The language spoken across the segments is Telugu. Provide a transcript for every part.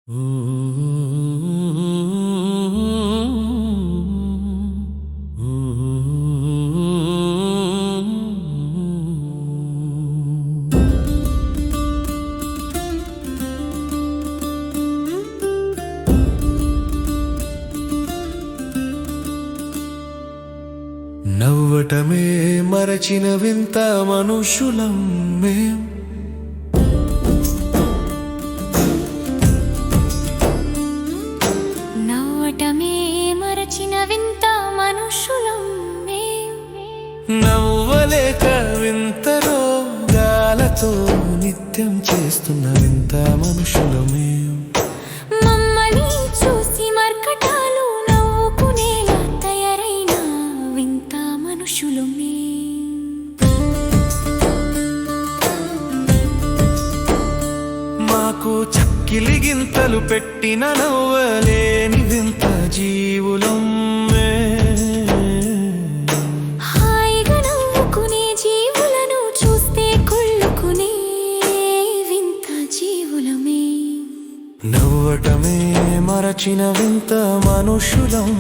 నవ్వటమే మరచిన వింత మనుషులం మేం. నవ్వటమే మరచిన వింత మనుషులం మేం. నవ్వలేక వింత రోగాలతో నిత్యం చేస్తున్న వింత మనుషులమే. మమ్మల్ని చూసి మర్కటాలు నవ్వుకునేలా తయారైన వింత మనుషులమే. మాకు చక్కిలి గింతలు పెట్టిన నవ్వలేని వింత జీవులం హాయిగా నవ్వుకునే జీవులను చూస్తే కుళ్ళుకునే వింత జీవులమే. నవ్వటమే మరచిన వింత మనుషులం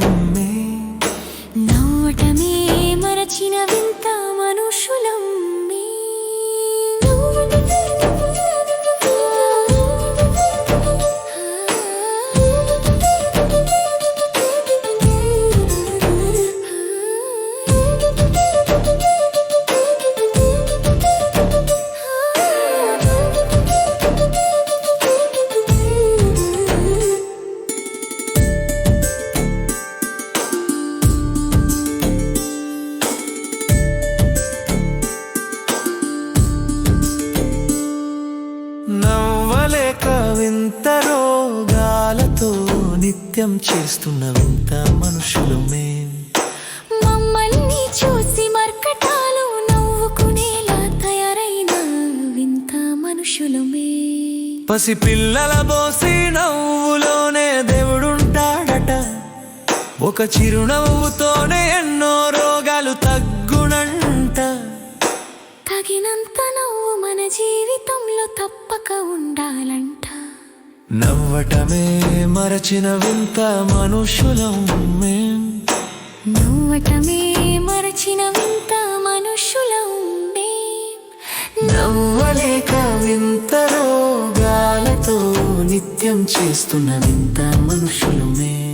నవ్వటమే మరచిన వింత మనుషులం నవ్వలేక వింత రోగాలతో నిత్యం చేస్తున్న వింత మనుషులమే. మమ్మల్ని చూసి మర్కటాలు నవ్వుకునేలా తయారైన వింత మనుషులమే. పసి పిల్లల బోసి నవ్వులోనే దేవుడుంటాడట. ఒక చిరునవ్వుతోనే ఎన్నో రోగాలు తగ్గునంట. తగినంత నవ్వు మన జీవితంలో తప్పక ఉండాలంట. నవ్వటమే మరచిన వింత మనుషులం మేం. నవ్వటమే మరచిన వింత మనుషులం మేం. నవ్వలేక వింత రోగాలతో నిత్యం చేస్తున్న వింత మనుషులమే.